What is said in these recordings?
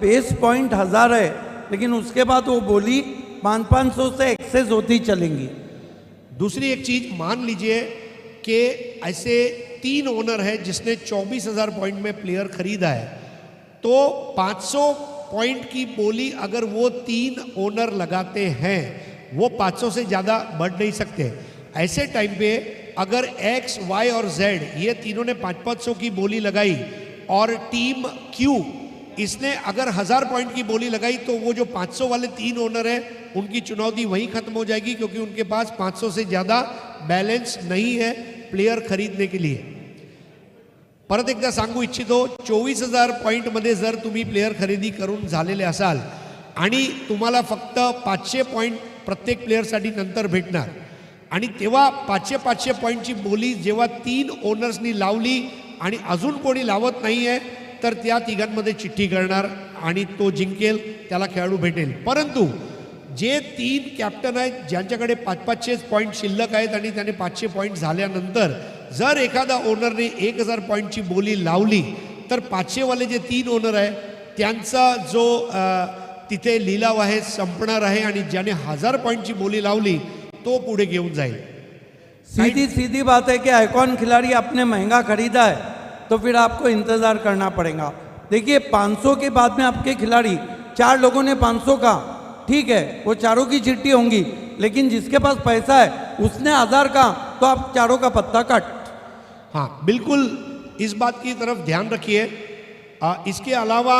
Base point 1000 है, लेकिन उसके बाद वो बोली 500 से एक्सेस होती चलेंगी। दूसरी एक चीज मान लीजिए कि ऐसे 3 ओनर है जिसने 24,000 पॉइंट में प्लेयर खरीदा है, तो 500 पॉइंट की बोली अगर वो 3 ओनर लगाते हैं, वो 500 से ज़्यादा बढ़ नहीं सकते। ऐसे टाइम पे अगर X, Y और Z ये तीनों ने 500 की बोली लगाई और टीम Q इसने अगर 1000 पॉइंट की बोली लगाई, तो वो जो 500 वाले 3 ओनर है उनकी चुनौती वहीं खत्म हो जाएगी, क्योंकि उनके पास 500 से ज़्यादा बैलेंस नहीं है प्लेयर खरीदने के लिए। परत एकदा सांगू इच्छितो, 24,000 पॉईंटमध्ये जर तुम्ही प्लेयर खरेदी करून झालेले असाल आणि तुम्हाला फक्त 500 पॉईंट प्रत्येक प्लेयरसाठी नंतर भेटणार, आणि तेव्हा 500 पॉईंटची बोली जेव्हा 3 ओनर्सनी लावली आणि अजून कोणी लावत नाही आहे, तर त्या तिघांमध्ये चिठ्ठी करणार आणि तो जिंकेल, त्याला खेळाडू भेटेल। परंतु जे 3 कॅप्टन आहेत ज्यांच्याकडे 500 पॉईंट शिल्लक आहेत आणि त्याने 500 पॉईंट झाल्यानंतर जर एखादा ओनरने 1000 पॉईंटची बोली लावली, तर 500 वाले जे 3 ओनर आहे त्यांचा जो तिथे लिलाव आहे संपणार आहे, आणि ज्याने 1000 पॉईंटची बोली लावली तो पुढे घेऊन जाईल। सीधी बात है कि आइकॉन खिलाड़ी आपने महंगा खरीदा है तो फिर आपको इंतज़ार करना पड़ेगा। देखिए 500 के बाद में आपके खिलाड़ी 4 लोगों ने 500 का, ठीक है वो चारों की चिट्ठी होंगी, लेकिन जिसके पास पैसा है उसने 1000 का, तो आप चारों का पत्ता काट। हाँ बिल्कुल, इस बात की तरफ ध्यान रखिए। इसके अलावा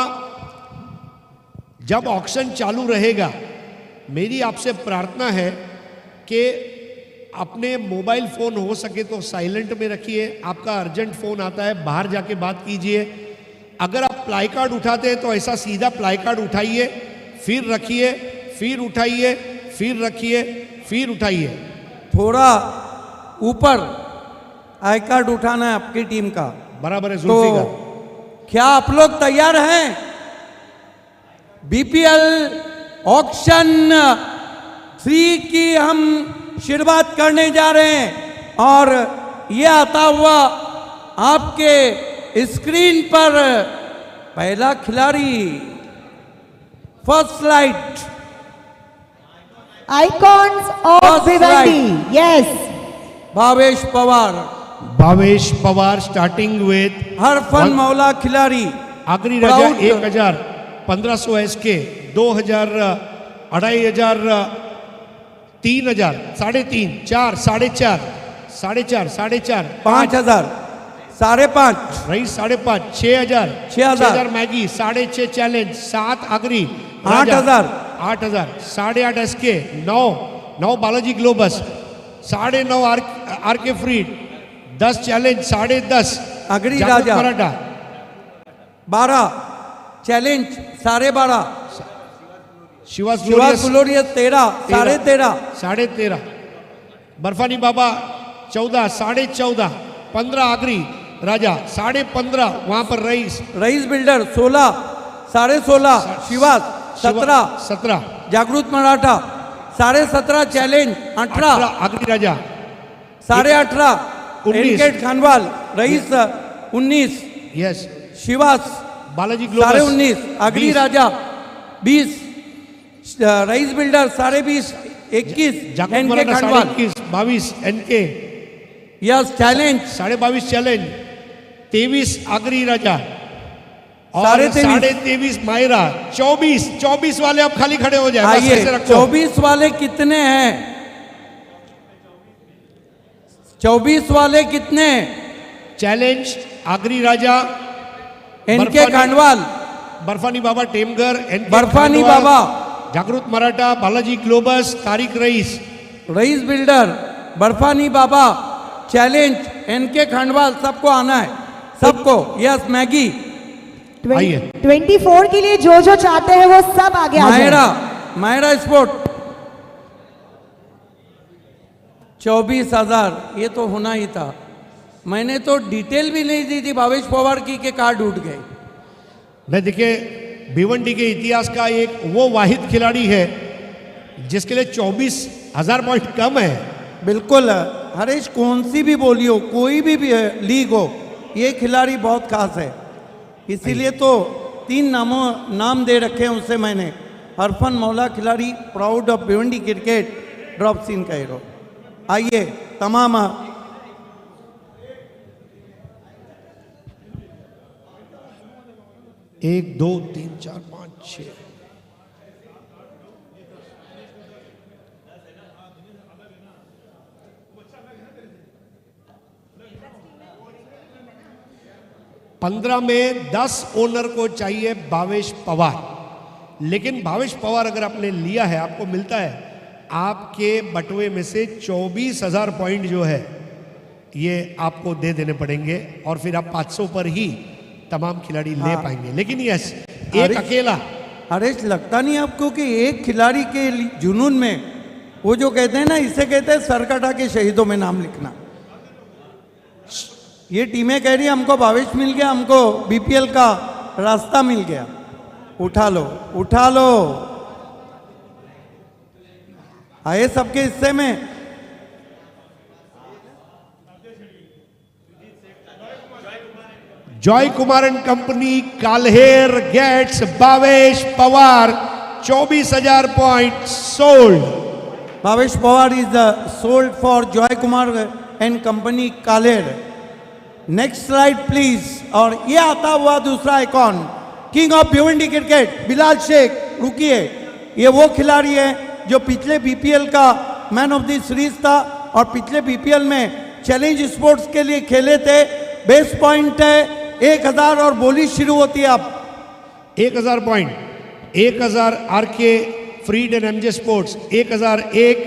जब ऑक्शन चालू रहेगा, मेरी आपसे प्रार्थना है कि अपने मोबाइल फ़ोन हो सके तो साइलेंट में रखिए। आपका अर्जेंट फ़ोन आता है, बाहर जाके बात कीजिए। अगर आप प्लाई कार्ड उठाते हैं तो ऐसा सीधा प्लाई कार्ड उठाइए, फिर रखिए, फिर उठाइए, फिर रखिए, फिर उठाइए। थोड़ा ऊपर आई कार्ड उठाना है आपकी टीम का, बराबर है जुल्फी का। क्या आप लोग तैयार हैं? बीपीएल ऑक्शन 3 की हम शुरुआत करने जा रहे हैं, और ये आता हुआ आपके स्क्रीन पर पहला खिलाड़ी, first light icons of Bhiwandi, yes Bhavesh Pawar. Bhavesh Pawar starting with हरफन मौला खिलाड़ी, Agri Raja 1000, 1500 SK, 2000, 2500, 3000, 3.5, 4, 4.5, 4.5, 4.5, 5000, 5.5, Raees 5.5, 6000, 6000 Maggi, 6.5 challenge, 7 Agri, 8000, 8000, 8.5 SK, 9 Balaji Globus, 9.5 RK फ्रीड, 10 challenge, 10.5 Agri Raja, Maratha, 12 challenge, 12.5 Shivas Glorious, 13, 13.5, Barfani Baba 14, 14.5, 15 Agri Raja, 15.5 वहां पर rice builder 16, 16.5 Shivas, 17 Jagrut Maratha, 17.5 challenge, 18 Agri Raja, 18.5 एनकेट खानवाल, रईस 19, यस शिवास बालाजी ग्लोबस 19, Agri Raja 20, Rais builder 20.5, 21 NK Khanwal, 22 NK, yes challenge 22.5 challenge, 23 Agri Raja, और 23.5 मायरा, 24 वाले अब खाली खड़े हो जाए। आइए 24 वाले कितने हैं? 24 वाले कितने? चैलेंज आगरी राजा, एनके खानवाल, बर्फानी बाबा टेमगर, बर्फानी बाबा, जागृत Maratha, Balaji globus, Tariq rice builder, बर्फानी बाबा, चैलेंज, एनके खानवाल, सबको आना है, सबको। यस मैगी 24 के लिए जो जो चाहते हैं वो सब आगे आ जाए। मायरा स्पोर्ट 24,000, ये तो होना ही था। मैंने तो डिटेल भी नहीं दी थी भावेश पवार की के कार्ड उठ गए। नहीं देखिए, भिवंडी के इतिहास का एक वो वाहिद खिलाड़ी है जिसके लिए 24,000 पॉइंट कम है। बिल्कुल हरीश, कौन सी भी बोली हो, कोई भी लीग हो, ये खिलाड़ी बहुत खास है, इसीलिए तो 3 नाम दे रखे हैं उससे मैंने। अरफन मौला खिलाड़ी, proud of Bhiwandi cricket, drop scene का हीरो। आइए तमाम 1 2 3 4 5 6 15 में 10 ओनर को चाहिए भावेश पवार, लेकिन भावेश पवार अगर आपने लिया है, आपको मिलता है आपके बटुए में से 24,000 पॉइंट जो है ये आपको दे देने पड़ेंगे और फिर आप 500 पर ही तमाम खिलाड़ी ले पाएंगे। लेकिन यस, एक अकेला अरे लगता नहीं आपको कि एक खिलाड़ी के जुनून में वो जो कहते हैं ना, इसे कहते हैं सर कटा के शहीदों में नाम लिखना। ये टीमें कह रही है हमको भावेश मिल गया, हमको बीपीएल का रास्ता मिल गया, उठा लो उठा लो। आए सबके हिस्से में Joy Kumar and company Kalher gets Bhavesh Pawar 24,000 point sold. Bhavesh Pawar is sold for Joy Kumar and company Kaler. Next slide please. और ये आता हुआ दूसरा icon, king of Bhiwandi cricket Bilal Shaikh. रुकिए, ये वो खिलाड़ी है जो पिछले बीपीएल का मैन ऑफ द सीरीज था और पिछले बीपीएल में चैलेंज स्पोर्ट्स के लिए खेले थे। बेस पॉइंट है 1000 और बोली शुरू होती है अब 1000 point, 1000 RK Freed and MJ sports, 1001,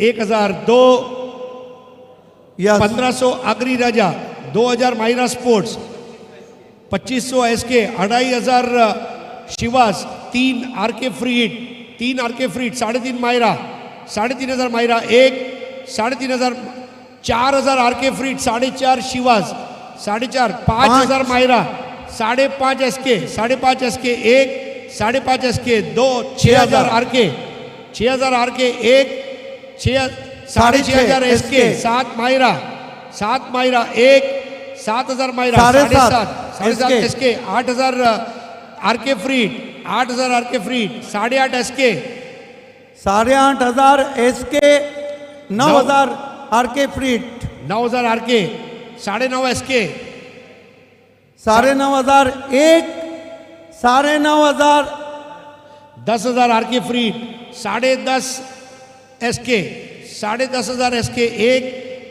1002, 1500 Agri Raja, 2000 Myra sports, 2500 SK, 2500 Shivas, 3 RK Freed, 3 RK Freed, 3.5 Myra, 3500 Myra, 3500, 4000 RK Freed, 4.5 Shivas, 4.5, 5000 Myra, 5.5 SK, 5.5 SK 1, 5.5 SK 2, 6000 RK, 6000 RK 1, 6,500 SK, 7 Myra, 7 Myra 1, 7000 Myra, 7.5 SK, 8000 RK Freed, 8000 RK Freed, 8.5 SK, 8,500 SK, 9,000 RK Freed, 9,000 RK, 9.5 SK, 9,500 1, 9,500, 10,000 RK Freed, 10.5 SK, 10,500 SK 1,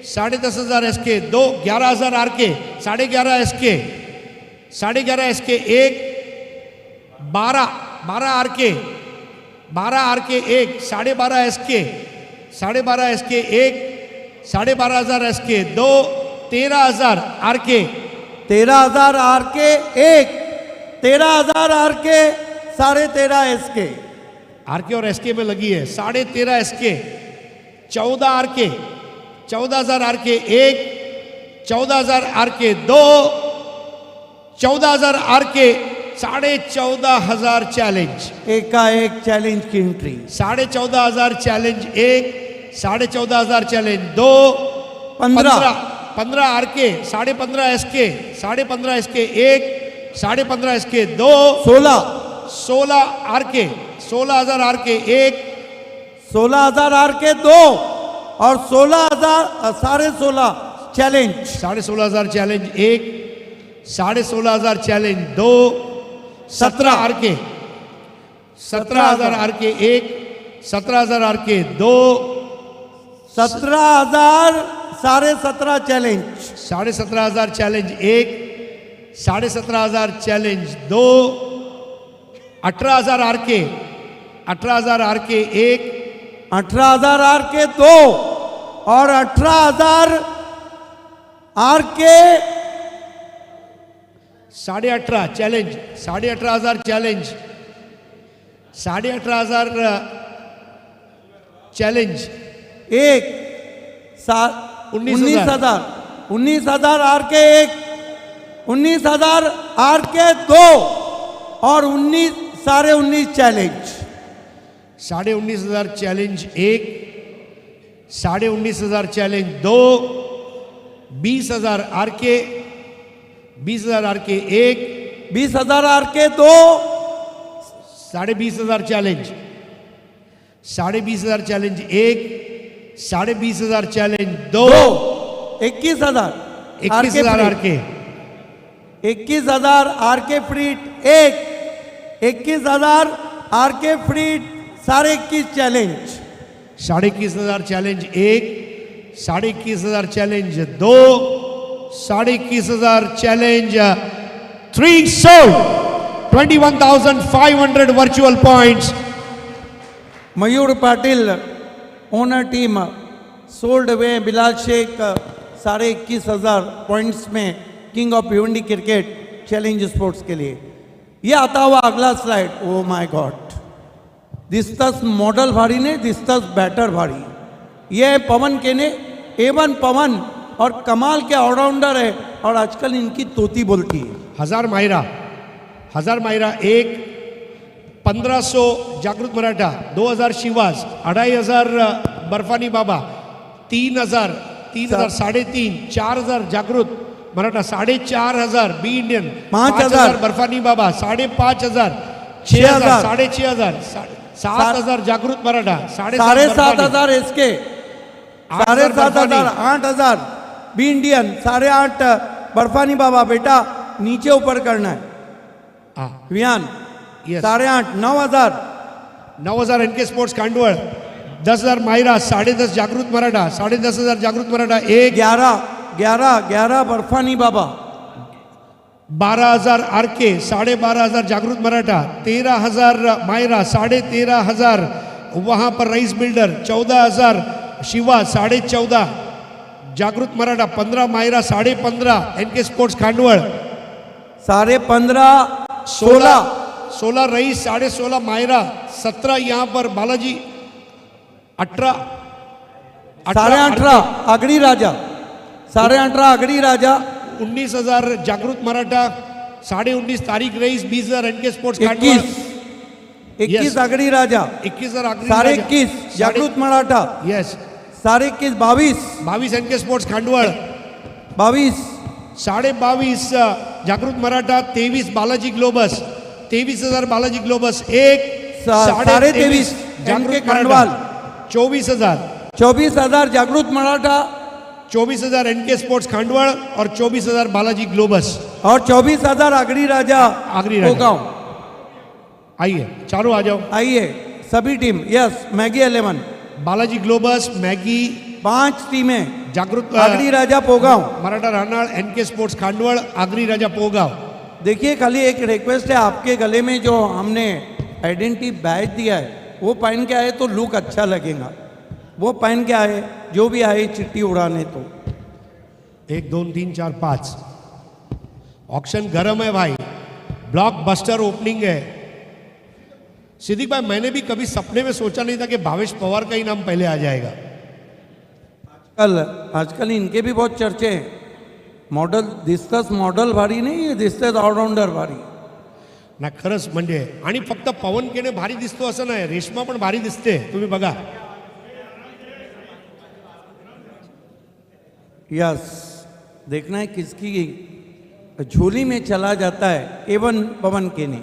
10,500 SK 2, 11,000 RK, 11.5 SK, 11.5 SK 1, 12 RK, 12 RK 1, 12.5 SK, 12.5 SK 1, 12,500 SK 2, 13,000 RK, 13,000 RK 1, 13,000 RK, 13.5 SK, RK और SK में लगी है, 13.5 SK, 14 RK, 14,000 RK 1, 14,000 R K 2, 14,000 RK, 14,500 challenge, एकाएक challenge की entry, 14,500 challenge 1, 14,500 challenge 2, 15 RK, 15.5 SK, 15.5 SK 1, 15.5 SK 2, 16 RK, 16,000 RK 1, 16,000 RK 2 और 16,000 challenge, 16,500 challenge 1, 16,500 challenge 2, 17 RK, 17,000 RK 1, 17,000 RK 2, 17,000 17.5 challenge, 17,500 challenge 1, 17,500 challenge 2, 18,000 RK, 18,000 RK 1, 18,000 RK 2 और 18,000 R K 18.5 challenge, 18,500 challenge, 18,500 challenge 1, 19,000 RK 1, 19,000 RK 2 और 19 challenge, 19,500 challenge 1, 19,500 challenge 2, 20,000 RK, 20,000 RK 1, 20,000 R K 2, 20,500 challenge, 20,500 challenge 1, 20,500 challenge 2, 21,000 21,000 R के, 21,000 R K फ्रीट 1, 21,000 R K फ्रीट 21.5 challenge, 21,500 challenge 1, 21,500 challenge 2, 21,500 challenge 3 sold, 21,500 virtual points. Mayur Patil owner team sold हुए Bilal Shaikh 21,500 points में king of Bhiwandi cricket challenge sports के लिए। ये आता हुआ अगला स्लाइड, ओ माय गॉड, दिसतस मॉडल भारी ने दिसतस बैटर भारी। ये है पवन केने, A1 पवन, और कमाल के ऑलराउंडर है और आजकल इनकी तोती बोलती है। 1000 मायरा 1, 1500 जागृत मराठा, 2000 शिवास, 2500 बर्फानी बाबा, 3000, 3,500, 4,000 जागृत मराठा, 4,500 बी इंडियन, 5,000 बर्फानी बाबा, 5,500, 6,000, 6,500, 7,000 जागृत मराठा, 7,500 इसके, 7,500, 8,000 बी इंडियन, 8,500 बर्फानी बाबा। बेटा नीचे ऊपर करना है विहान, 8,500, 9,000, 9,000 एनके स्पोर्ट्स कांडवळ, 10,000 मायरा, 10.5 जागृत मराठा, 10,500 जागृत मराठा 1, 11 बर्फानी बाबा, 12,000 आरके, 12,500 जागृत मराठा, 13,000 मायरा, 13,500 वहां पर रईस बिल्डर, 14,000 शिवा, 14,500 जागृत Maratha, 15 Myra, 15.5 N K sports खांडवळ, 15.5, 16 rice, 16.5 Myra, 17 यहाँ पर बालाजी, 18 अगड़ी राजा, 18.5 अगड़ी राजा, 19,000 जागृत मराठा, 19.5 तारीख रईस, 20,000 एनके स्पोर्ट्स 21 अगड़ी राजा, 21,000 21 जागृत मराठा, यस, 21 22 एनके स्पोर्ट्स खांडवळ, 22 22.5 जागृत मराठा, 23 बालाजी ग्लोबस, 23,000 बालाजी ग्लोबस 1, 23.5 जागृत खंडवाल, 24,000 जागृत मराठा, 24,000 एनके स्पोर्ट्स खांडवळ और 24,000 बालाजी ग्लोबस और 24,000 आगरी राजा गांव। आइए चारों आ जाओ, आइए सभी team, yes Maggi 11, Balaji globus, Maggi, 5 टीमें, जागृत आगरी राजा पोगांव, मराठा रानाळ, एनके स्पोर्ट्स खांडवळ, आगरी राजा पोगाव। देखिए खाली एक रिक्वेस्ट है, आपके गले में जो हमने आइडेंटिटी बैज दिया है वो पहन के आए तो लुक अच्छा लगेगा, वो पहन के आए, जो भी आए चिट्ठी उड़ाने तो। 1, 2, 3, 4, 5 ऑक्शन गरम है भाई, ब्लॉकबस्टर ओपनिंग है। सिद्दीक भाई, मैंने भी कभी सपने में सोचा नहीं था कि भावेश पवार का ही नाम पहले आ जाएगा। आजकल इनके भी बहुत चर्चे हैं, मॉडल दिसतस मॉडल भारी नहीं, ये दिसतस ऑलराउंडर भारी ना, खरंच म्हणजे, आणि फक्त पवन केने भारी दिसतो असं नाही, रेश्मा पण भारी दिसते, तुम्ही बघा। यस, देखना है किसकी झोली में चला जाता है A1 पवन केने।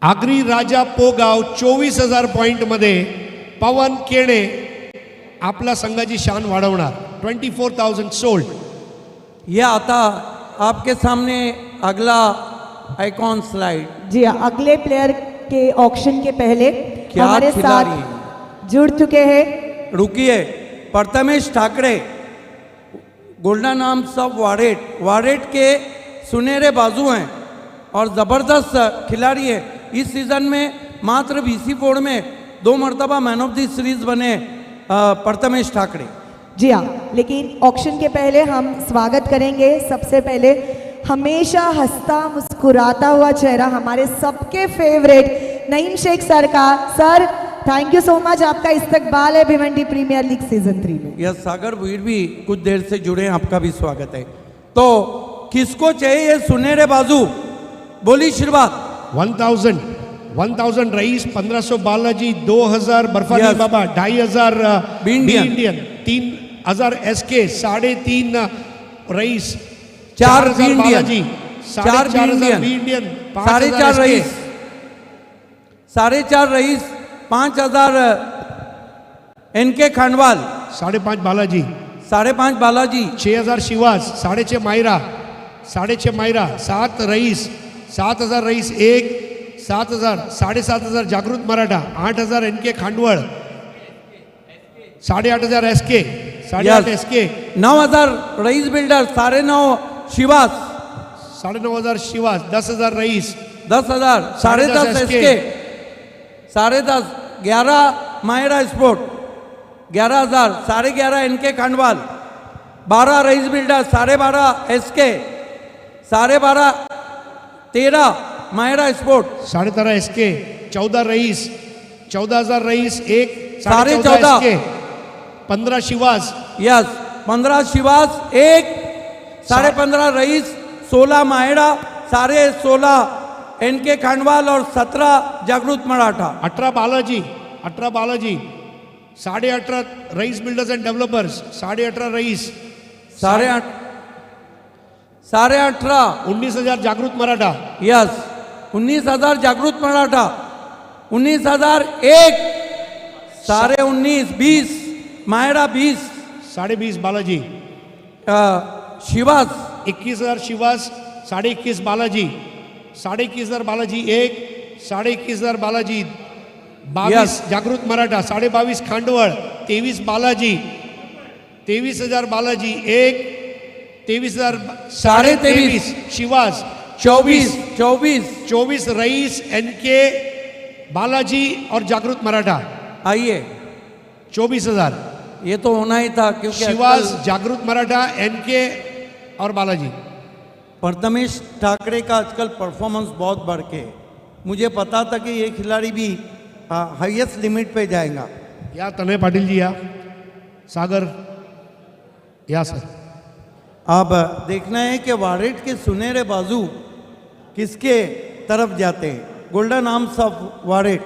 आगरी राजा पोगाव 24,000 पॉइंट मध्ये पवन केणे आपला संघाची शान वाढवणार, 24,000 सोल्ड। यह आता आपके सामने अगला आइकॉन स्लाइड। जी हाँ, अगले प्लेयर के ऑक्शन के पहले क्या हमारे खिलाड़ी साथ जुड़ चुके हैं। रुकिए, Prathamesh Thackeray, golden arms of Varet के सुनहरे बाजू हैं और ज़बरदस्त खिलाड़ी है। इस सीज़न में मात्र VC4 में 2 मरतबा मैन ऑफ द सीरीज बने प्रथमेश ठाकरे। जी हाँ, लेकिन ऑक्शन के पहले हम स्वागत करेंगे सबसे पहले हमेशा हंसता मुस्कुराता हुआ चेहरा हमारे सबके फेवरेट नईम शेख सर का। Sir thank you so much, आपका इस्तकबाल है भिवंडी प्रीमियर लीग सीजन 3 में। यस, सागर भुईर भी कुछ देर से जुड़े हैं, आपका भी स्वागत है। तो किसको चाहिए ये सुनहरे बाजू, बोली आशीर्वाद। 1,000 रईस, 1500 बालाजी, 2,000 बर्फानी Yes. बाबा, 2,500 B Indian, 3,000 SK, 3.5 rice, 4 4,000 B Indian, Balaji, चार B 4,500 Indian, B Indian, 4.5 5,000 rice, 4.5 rice, 5,000 N K खांडवाल, 5.5 Balaji, 5.5 Balaji, 6,000 Shivas, 6.5 Myra, 6.5 Myra, 7 rice, 7,000 rice एक, 7,000, 7,500 जागृत Maratha, 8,000 N K खांडवळ, 8,500 SK, 8,500 SK, 9,000 rice builder, 9.5 Shivas, 9,500 Shivas, 10,000 Rais, 10,000, 10.5 SK, 10.5, 11 Myra sport, 11,000, 11.5 NK Khandwal, 12 Rais builder, 12.5 SK, 12.5, 13 Myra sport, 13.5 SK, 14 Rais, 14,000 Rais एक, 14.5 एसके, 15 शिवास, यस, 15 शिवास एक, 15.5 rice, 16 Myra, 16.5 N K खांडवाल और 17 Jagrut Maratha, 18 Balaji, 18 Balaji, 18.5 rice builders and developers, 18.5 rice, 8.5, 18.5 19,000 जागृत Maratha, yes, 19,000 जागृत मराठा, 19,000 एक, 19.5 20 मायरा 20, 20.5 बालाजी, शिवास 21,000 शिवास, 21.5 बालाजी, 21,500 बालाजी एक, 21,500 बालाजी, 22 जागृत मराठा, 22.5 खांडवळ, 23 बालाजी, 23,000 बालाजी एक, 23,000 23.5 शिवास, 24 रईस एनके बालाजी और जागृत मराठा, आइए 24,000 ये तो होना ही था क्योंकि शिवास, आजकल जागृत मराठा, एनके और बालाजी। प्रथमेश ठाकरे का आजकल परफॉर्मेंस बहुत बढ़ के है। मुझे पता था कि ये खिलाड़ी भी हाईएस्ट लिमिट पे जाएगा। या तनय पाटिल जी, या सागर, या सर। अब देखना है कि वारेट के सुनहरे बाजू किसके तरफ जाते हैं। Golden arms of Varet.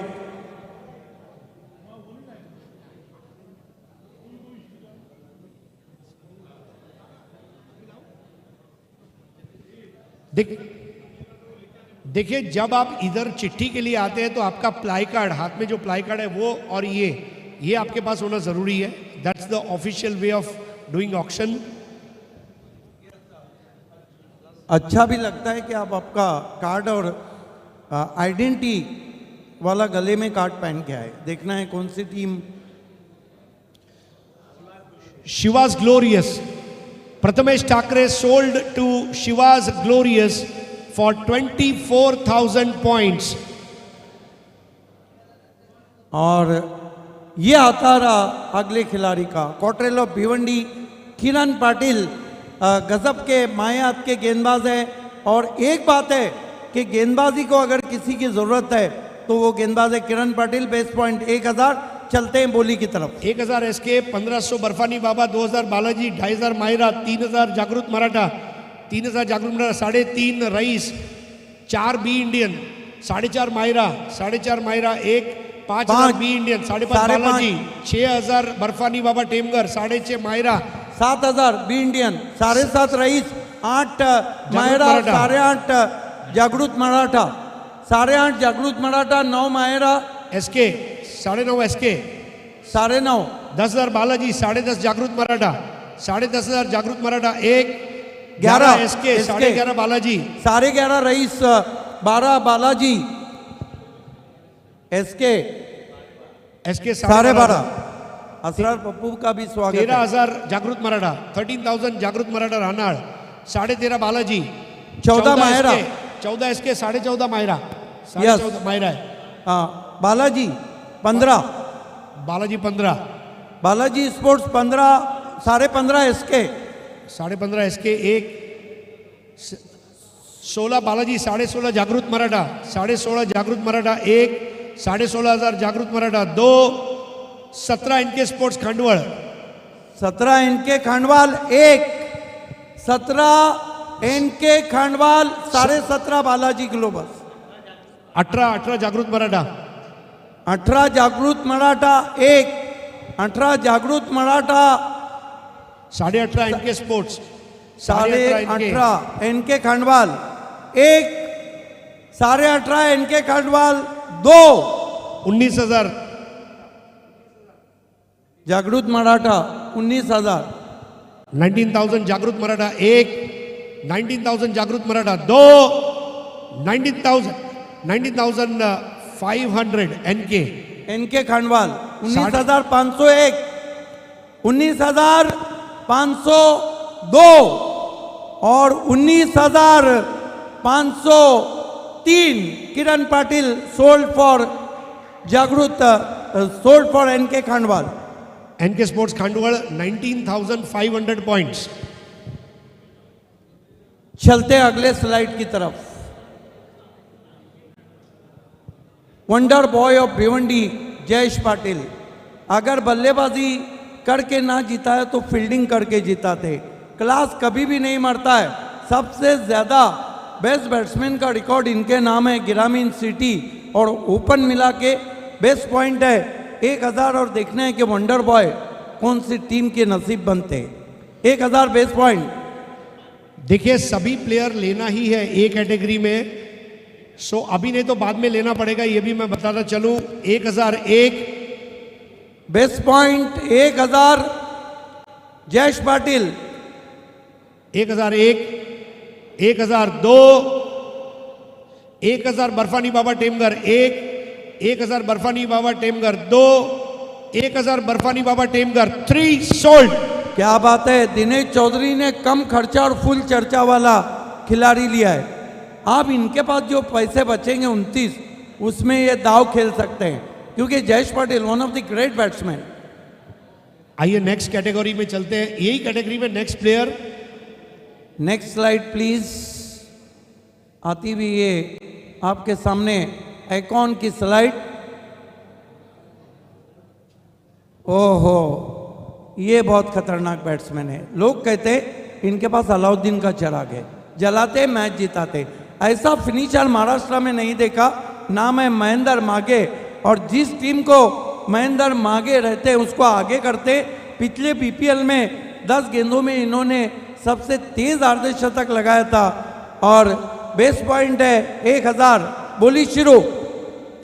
देखिए, जब आप इधर चिट्ठी के लिए आते हैं तो आपका प्लाई कार्ड, हाथ में जो प्लाई कार्ड है वो और ये आपके पास होना जरूरी है। That's the official way of doing auction. अच्छा भी लगता है कि आप आपका कार्ड और आइडेंटिटी वाला गले में कार्ड पहन के आए। देखना है कौन सी team. Shivas glorious, Prathamesh Thackeray sold to Shivas glorious for 24,000 points। और ये आता रहा अगले खिलाड़ी का, क्वार्टेल ऑफ भिवंडी, किरण पाटिल। गजब के मायात के गेंदबाज है। और एक बात है कि गेंदबाजी को अगर किसी की ज़रूरत है तो वो गेंदबाज है किरण पाटिल। Base point 1000। चलते हैं बोली की तरफ। 1000 एसके, 1500 बर्फानी बाबा, 2000 बालाजी, 2,500 मायरा, 3,000 जागृत मराठा, 3,000 जागृत Maratha, 3.5 rice, 4 B Indian, 4.5 Myra, 4.5 Myra एक, 5,000 बी इंडियन, 5.5 बालाजी, 6,000 बर्फानी बाबा Temghar, 6.5 Myra, 7,000 B Indian, 7.5 rice, 8 Myra, Maratha. 8.5 जागृत मराठा, 8.5 जागृत मराठा, 9 मायरा, एसके 9.5 एसके, 9.5 10,000 बालाजी, 10.5 जागृत मराठा, 10,500 जागृत मराठा एक, 11 SK, 11.5 Balaji, 11.5 Rais, 12 Balaji, SK SK 12.5। Asrar Pappu का भी स्वागत है। 13,000 जागृत मराठा, 13,000 जागृत मराठा रानाळ, 13.5 बालाजी, 14 मायरा, 14 एसके, 14.5 मायरा, 14.5 मायरा है। Balaji 15, Balaji 15, Balaji sports 15, 15.5 SK, 15.5 SK एक, 16 बालाजी, 16.5 जागृत मराठा, 16.5 जागृत मराठा एक, 16,500 जागृत मराठा दो, 17 इनके स्पोर्ट्स खांडवळ, 17 इनके खांडवाल एक, 17 इनके खांडवाल, 17.5 बालाजी ग्लोबल, 18 जागृत मराठा, 18 जागृत मराठा एक, 18 जागृत मराठा, 18.5 इनके स्पोर्ट्स, 18.5 इनके खांडवाल, एक, 18.5 एनके खंडवाल 2, 19,000, जागृत मराठा 19,000, 19,000 जागृत मराठा 1, 19,000 जागृत मराठा 2, 19,500 एनके, एनके खंडवाल 19,501, 19,502 और 19,503 Kiran Patil sold for Jagrut, sold for NK Khandwal. NK sports Khandwad 19,500 points. चलते हैं अगले स्लाइड की तरफ। Wonder boy of Bhiwandi Jayesh Patil, अगर बल्लेबाजी करके ना जीता है तो फील्डिंग करके जीता थे। क्लास कभी भी नहीं मरता है। सबसे ज्यादा बेस्ट बैट्समैन का रिकॉर्ड इनके नाम है ग्रामीण सिटी और ओपन मिला के बेस्ट पॉइंट है 1,000 और देखना है कि वंडर बॉय कौन सी टीम के नसीब बनते हैं। 1,000 बेस्ट पॉइंट। देखिए सभी प्लेयर लेना ही है ए कैटेगरी में, सो अभी नहीं तो बाद में लेना पड़ेगा, ये भी मैं बताता चलूं। 1,001 बेस्ट पॉइंट 1,000 जयेश पाटिल, 1,001, 1,002, 1,000 बर्फानी बाबा टेमगर 1, 1,000 बर्फानी बाबा टेमगर 2, 1,000 बर्फानी बाबा टेमगर 3 सोल्ड। क्या बात है, दिनेश चौधरी ने कम खर्चा और फुल चर्चा वाला खिलाड़ी लिया है। आप इनके पास जो पैसे बचेंगे 29, उसमें ये दाव खेल सकते हैं क्योंकि Jayesh Patil one of the great batsman. आइए नेक्स्ट कैटेगरी में चलते हैं। यही कैटेगरी में next player, next slide please. आती हुई ये आपके सामने आइकॉन की स्लाइड। ओहो, ये बहुत खतरनाक बैट्समैन है। लोग कहते इनके पास अलाउद्दीन का चिराग है, जलाते मैच जिताते। ऐसा फिनिशर महाराष्ट्र में नहीं देखा। नाम है महेंद्र मागे और जिस टीम को महेंद्र मागे रहते उसको आगे करते। पिछले बीपीएल में 10 गेंदों में इन्होंने सबसे तेज अर्धशतक लगाया था और बेस्ट पॉइंट है 1,000। बोली शुरू,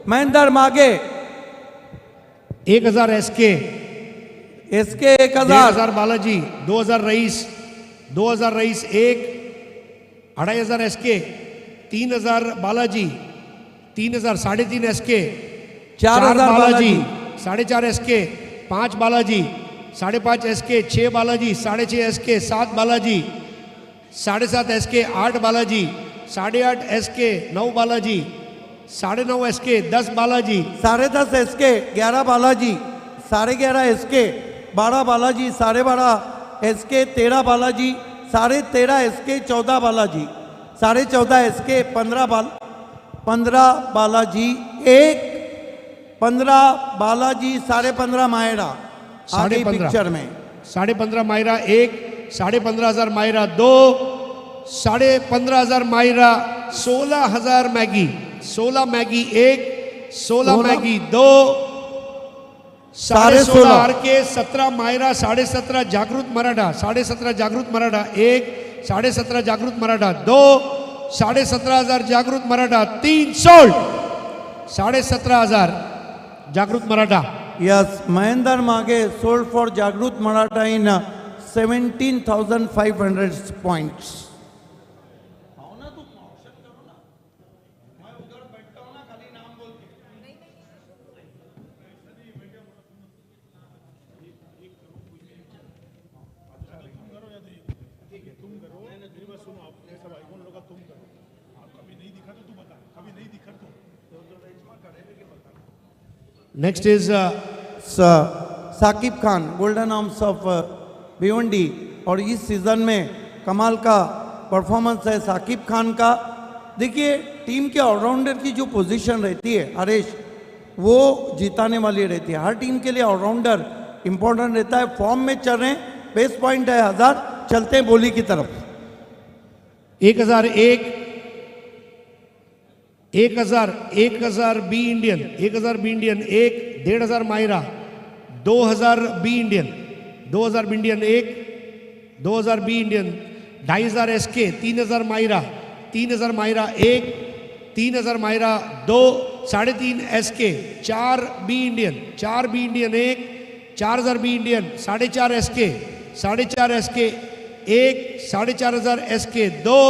Mahendra Mage 1,000 SK, 1,000 Balaji, 2,000 Rais, 2,000 Rais 1, 2,500 SK, 3,000 Balaji, 3,000 3.5 SK, 4,000 Balaji, 4.5 SK, 5 Balaji, 5.5 SK, 6 Balaji, 6.5 SK, 7 Balaji, 7.5 SK, 8 Balaji, 8.5 SK, 9 Balaji, 9.5 SK, 10 Balaji, 10.5 SK, 11 Balaji, 11.5 SK, 12 Balaji, 12.5 SK, 13 Balaji, 13.5 SK, 14 Balaji, 14.5 SK, 15 Balaji 1, 15 Balaji, 15.5 Myra आगे 15.5 पिक्चर में, 15.5 Myra 1, 15,500 Myra 2, 15,500 Myra, 16,000 Maggi, 16 Maggi 1, 16 Maggi 2, 16.5 R K, 17 Myra, 17.5 जागृत मराठा, 17.5 जागृत मराठा 1, 17.5 जागृत मराठा 2, 17,500 जागृत मराठा 3 सोल्ड। 17,500 जागृत मराठा। यस, महेंद्र मागे sold for Jagrut Maratha in 17,500 points. Next is Saqib Khan, golden arms of Bhiwandi, और इस सीजन में कमाल का परफॉर्मेंस है साकिब खान का। देखिए टीम के ऑलराउंडर की जो पोजीशन रहती है हरेश, वो जिताने वाली रहती है। हर टीम के लिए ऑलराउंडर इंपॉर्टेंट रहता है। फॉर्म में चल रहे हैं, बेस्ट पॉइंट है 1000। चलते हैं बोली की तरफ। 1,001, 1,000 B Indian, 1,000 B Indian 1, 1,500 Myra, 2,000 B Indian, 2,000 B Indian 1, 2,000 B Indian, 2,500 SK, 3,000 Myra, 3000 Myra 1, 3000 Myra 2, 3.5 SK, 4 B Indian, 4 B Indian 1, 4000 B Indian, 4.5 SK, 4.5 SK 1, 4.5 SK 2,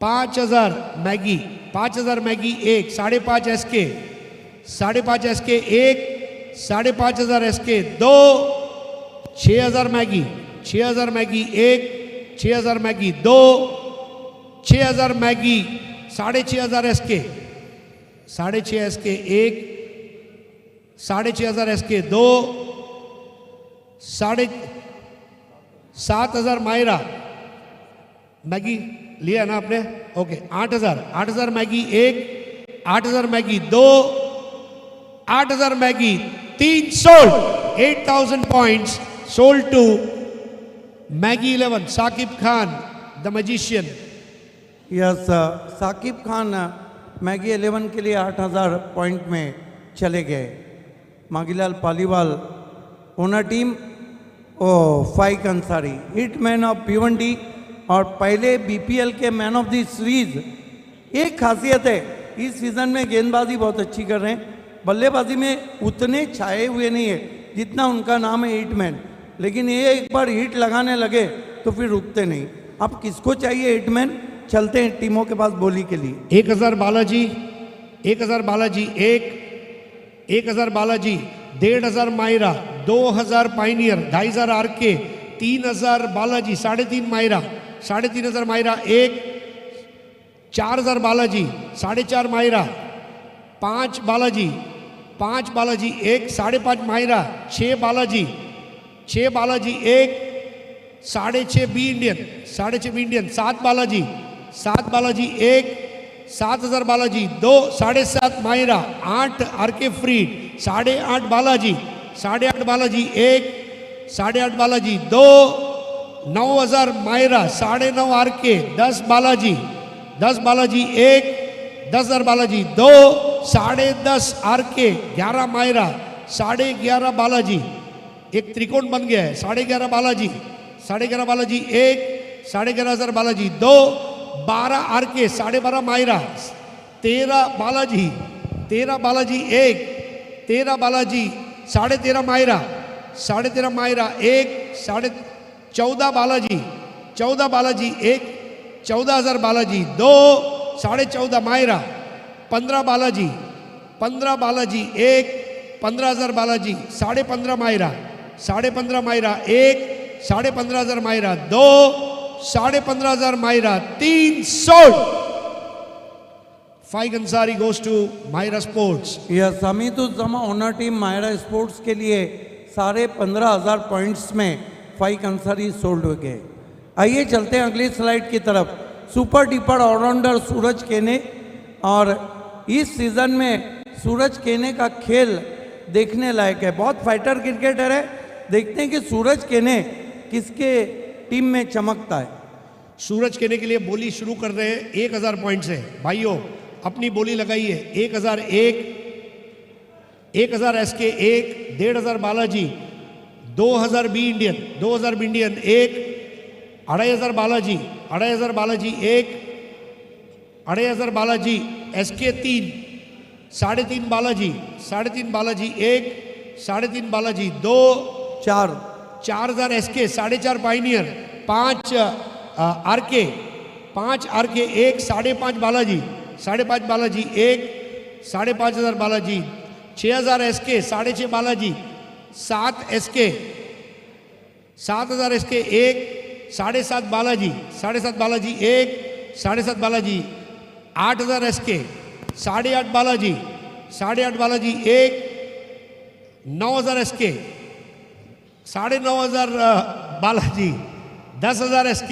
5000 Maggi, 5000 Maggi 1, 5.5 SK, 5.5 SK 1, 5.5 SK 2, 6000 Maggi, 6000 Maggi 1, 6000 Maggi 2, 6000 Maggi 6.5 SK, 6.5 SK 1, 6.5 SK 2, 7,500 Myra Maggi लिया ना आपने, okay 8,000 Maggi 1, 8,000 Maggi 2, 8,000 Maggi 3 sold, 8,000 points sold to Maggi 11 Saqib Khan the magician. Yes, Saqib Khan Maggi 11 के लिए 8,000 point में चले गए। Mangilal Paliwal owner team, ओ Faiq Ansari hitman of Bhiwandi और पहले बीपीएल के मैन ऑफ द सीरीज। एक खासियत है, इस सीज़न में गेंदबाजी बहुत अच्छी कर रहे हैं, बल्लेबाजी में उतने छाए हुए नहीं है जितना उनका नाम है हिटमैन, लेकिन ये एक बार हिट लगाने लगे तो फिर रुकते नहीं। अब किसको चाहिए हिटमैन, चलते हैं टीमों के पास बोली के लिए। 1,000 Balaji, 1,000 Balaji 1, 1,000 Balaji, 1,500 Myra, 2,000 pioneer, 2,500 RK, 3,000 Balaji, 3.5 Myra, 3,500 Myra 1, 4,000 Balaji, 4.5 Myra, 5 Balaji, 5 Balaji 1, 5.5 Myra, 6 Balaji, 6 Balaji 1, 6.5 B Indian, 6.5 B Indian, 7 Balaji, 7 Balaji 1, 7,000 Balaji 2, 7.5 Myra, 8 RK Freed, 8.5 Balaji, 8.5 Balaji 1, 8.5 Balaji 2, 9,000 Myra, 9.5 R K, 10 Balaji, 10 Balaji 1, 10,000 Balaji 2, 10.5 R K, 11 Myra, 11.5 Balaji, एक त्रिकोण बन गया है, 11.5 बालाजी, 11.5 बालाजी 1, 11,500 बालाजी 2, 12 आरके, 12.5 मायरा, 13 बालाजी, 13 बालाजी 1, 13 बालाजी, 13.5 मायरा, 13.5 मायरा 1, 14 बालाजी, 14 बालाजी 1, 14,000 बालाजी 2, 14.5 मायरा, 15 बालाजी, 15 बालाजी 1, 15,000 बालाजी, 15.5 मायरा, 15.5 मायरा 1, 15,500 मायरा 2, 15,500 मायरा 3 सोल्ड। फाइक अंसारी गोes to Myra sports. Yes, Amituzzama owner team Myra sports के लिए 15,500 पॉइंट्स में फाइक अंसारी सोल्ड हो गए। आइए चलते हैं अगली स्लाइड की तरफ। सुपर डीपर ऑलराउंडर सूरज केने, और इस सीज़न में सूरज केने का खेल देखने लायक है। बहुत फाइटर क्रिकेटर है, देखते हैं कि सूरज केने किसके टीम में चमकता है। सूरज केने के लिए बोली शुरू कर रहे हैं 1,000 पॉइंट से। भाइयों अपनी बोली लगाइए। 1,001, 1,000 SK 1, 1,500 Balaji, 2,000 B Indian, 2,000 B Indian 1, 2,500 Balaji, 2,500 Balaji 1, 2,500 Balaji SK 3, 3.5 Balaji, 3.5 Balaji 1, 3.5 Balaji 2, 4,000 SK, 4.5 pioneer, 5 RK, 5 RK 1, 5.5 Balaji, 5.5 Balaji 1, 5,500 Balaji, 6,000 SK, 6.5 Balaji, 7 SK, 7,000 SK 1, 7.5 Balaji, 7.5 Balaji 1, 7.5 Balaji, 8,000 SK, 8.5 Balaji, 8.5 Balaji 1, 9,000 SK, 9,500 Balaji, 10,000 SK,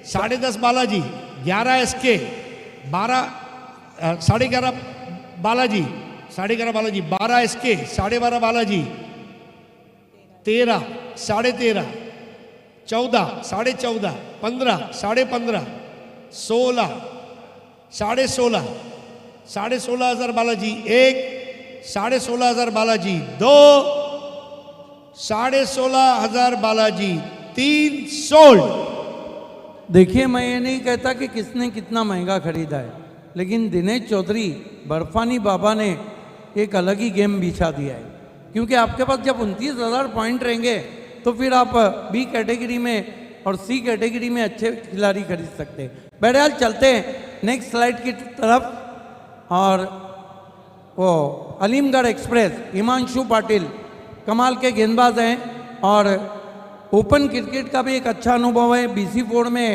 10.5 Balaji, 11 SK, 11.5 Balaji, 11.5 Balaji, 12 SK, 12.5 Balaji, 13, 13.5, 14, 14.5, 15, 15.5, 16, 16.5, 16,500 Balaji 1, 16,500 Balaji 2, 16,500 Balaji 3 sold. देखिए, मैं ये नहीं कहता कि किसने कितना महंगा खरीदा है, लेकिन दिनेश चौधरी बर्फानी बाबा ने एक अलग ही गेम बिछा दिया है। क्योंकि आपके पास जब 29,000 पॉइंट रहेंगे तो फिर आप बी कैटेगरी में और सी कैटेगरी में अच्छे खिलाड़ी खरीद सकते हैं। बहरहाल चलते हैं नेक्स्ट स्लाइड की तरफ। और वो अलीमगढ़ एक्सप्रेस हिमांशु पाटिल कमाल के गेंदबाज हैं और ओपन क्रिकेट का भी एक अच्छा अनुभव है। BC4 में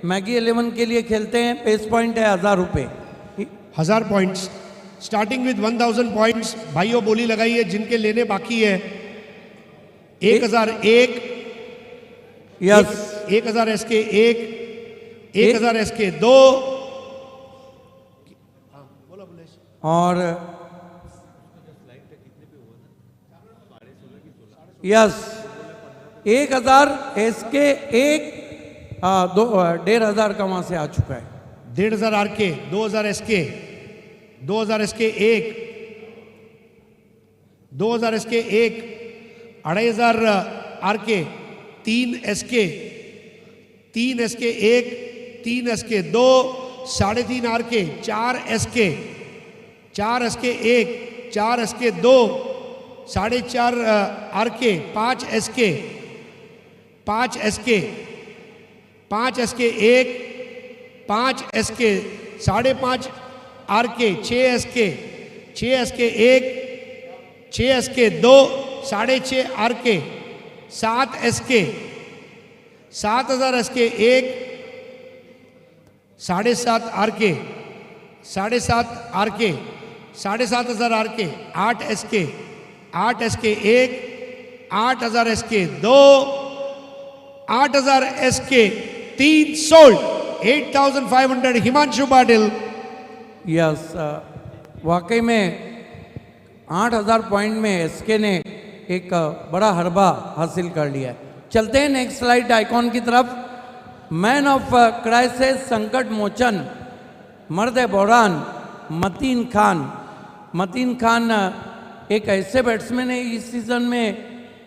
मैगी 11 के लिए खेलते हैं। पेस पॉइंट है 1000 रुपये। 1000 पॉइंट्स स्टार्टिंग विद 1000 पॉइंट्स। भाइयों बोली लगाइए जिनके लेने बाकी है। 1001 यस, 1000 SK 1, 1000 SK 2 और यस 1000 SK 1 1,500 का वहां से आ चुका है। 1500 RK 2000 SK 2000 SK 1 2000 SK 1 2500 RK 3 SK 3 SK 1 3 SK 2 3.5 RK 4 SK 4 SK 1 4 SK 2 4.5 RK 5 SK 5 SK 5 SK 1 5 SK 5.5 RK 6 SK 6 SK 1 6 SK 2 6.5 RK 7 SK 7000 SK 1 7.5 RK 7.5 RK 7,500 RK 8 SK 8 SK 1 8000 SK 2 8000 SK 3 sold 8500 Himanshu Patil. Yes, वाकई में 8000 point में SK ने एक बड़ा हरबा हासिल कर लिया है। चलते हैं नेक्स्ट स्लाइड आइकॉन की तरफ। मैन ऑफ क्राइसिस, संकट मोचन, मर्द बहरान, मतीन खान। मतीन खान एक ऐसे बैट्समैन है इस सीज़न में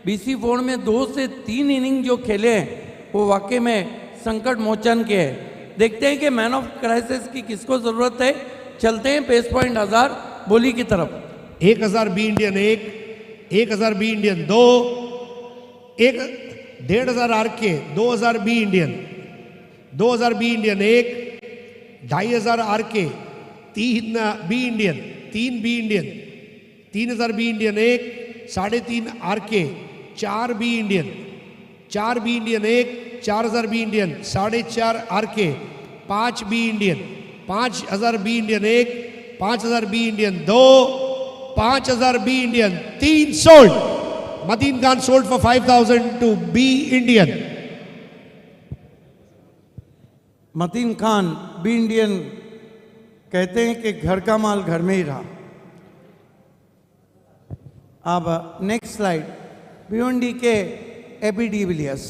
BC4 में 2 से 3 इनिंग जो खेले हैं वो वाकई में संकट मोचन के हैं। देखते हैं कि मैन ऑफ क्राइसिस की किसको ज़रूरत है। चलते हैं पेस पॉइंट 1000 बोली की तरफ। 1000 B Indian 1 1000 B Indian 2 1500 RK 2000 B Indian 2000 B Indian 1 2500 RK 3 B Indian 3 B Indian 3000 B Indian 1 3.5 RK 4 B Indian 4 B Indian 1 4000 B Indian 4.5 RK 5 B Indian 5000 B Indian 1 5000 B Indian 2 5000 B Indian 3 sold. Mateen Khan sold for 5000 to B Indian. Mateen Khan B Indian कहते हैं कि घर का माल घर में ही रहा। अब next slide. Bhiwandi के AB डिविलियर्स,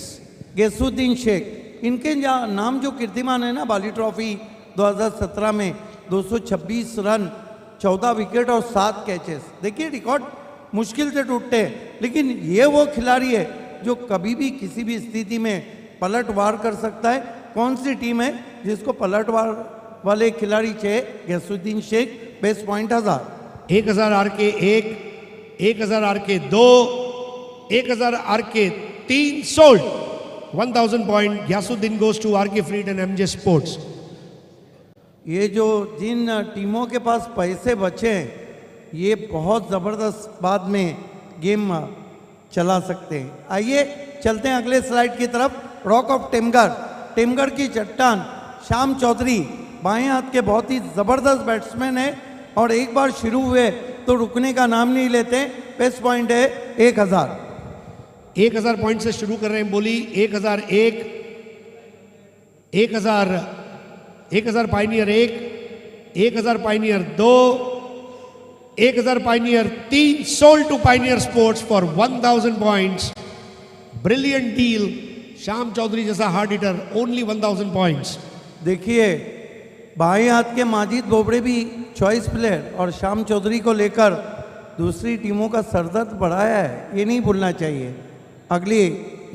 गैसुद्दीन शेख, इनके नाम जो कीर्तिमान है ना बाली ट्रॉफी 2017 में 226 रन 14 विकेट और 7 कैचेस। देखिए रिकॉर्ड मुश्किल से टूटते हैं, लेकिन ये वो खिलाड़ी है जो कभी भी किसी भी स्थिति में पलटवार कर सकता है। कौन सी टीम है जिसको पलटवार वाले खिलाड़ी चाहिए? Gyasuddin Shaikh. Base point 1000 RK 1 1000 RK 2 1000 RK 3 sold. 1000 point Gyasuddin goes to RK Freed and MJ sports. ये जो जिन टीमों के पास पैसे बचे हैं ये बहुत ज़बरदस्त बाद में गेम चला सकते हैं। आइए चलते हैं अगले स्लाइड की तरफ। रॉक ऑफ टेमगढ़, टेमगढ़ की चट्टान श्याम चौधरी बाएं हाथ के बहुत ही ज़बरदस्त बैट्समैन है और एक बार शुरू हुए तो रुकने का नाम नहीं लेते। बेस्ट पॉइंट है 1000। 1000 पॉइंट से शुरू कर रहे हैं बोली। 1001 1000 Pioneer 1 1000 Pioneer 2 1000 Pioneer 3 sold to Pioneer Sports for 1000 points. Brilliant deal. Shyam Chaudhary जैसा हार्ड हिटर ओनली 1000 पॉइंट्स। देखिए बाएं हाथ के माजिद बोबड़े भी चॉइस प्लेयर और श्याम चौधरी को लेकर दूसरी टीमों का सरदर्द बढ़ाया है, ये नहीं भूलना चाहिए। अगली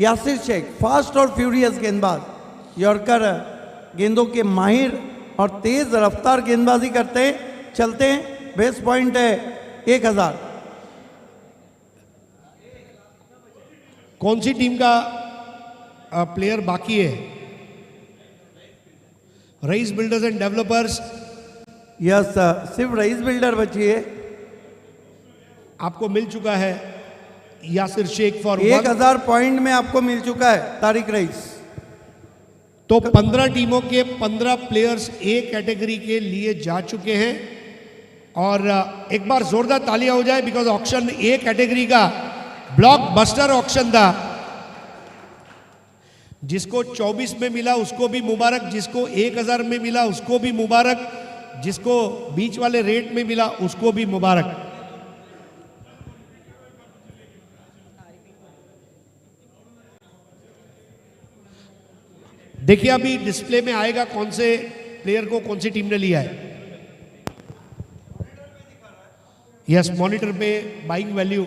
यासिर शेख, फास्ट और फ्यूरियस गेंदबाज। यॉर्कर गेंदों के माहिर और तेज रफ्तार गेंदबाजी करते हैं, चलते हैं। बेस पॉइंट है 1000। कौन सी टीम का प्लेयर बाकी है? Rice builders and developers. Yes, सिर्फ रईस बिल्डर बची है। आपको मिल चुका है यासिर शेख फॉर 1000 पॉइंट में आपको मिल चुका है तारिक रईस। तो 15 टीमों के 15 प्लेयर्स ए कैटेगरी के लिए जा चुके हैं। और एक बार जोरदार तालियां हो जाए, बिकॉज ऑक्शन ए कैटेगरी का ब्लॉकबस्टर ऑक्शन था। जिसको 24 में मिला उसको भी मुबारक, जिसको 1000 में मिला उसको भी मुबारक, जिसको बीच वाले रेट में मिला उसको भी मुबारक। देखिए अभी डिस्प्ले में आएगा कौन से प्लेयर को कौन सी टीम ने लिया है। यस, मॉनिटर पे बाइंग वैल्यू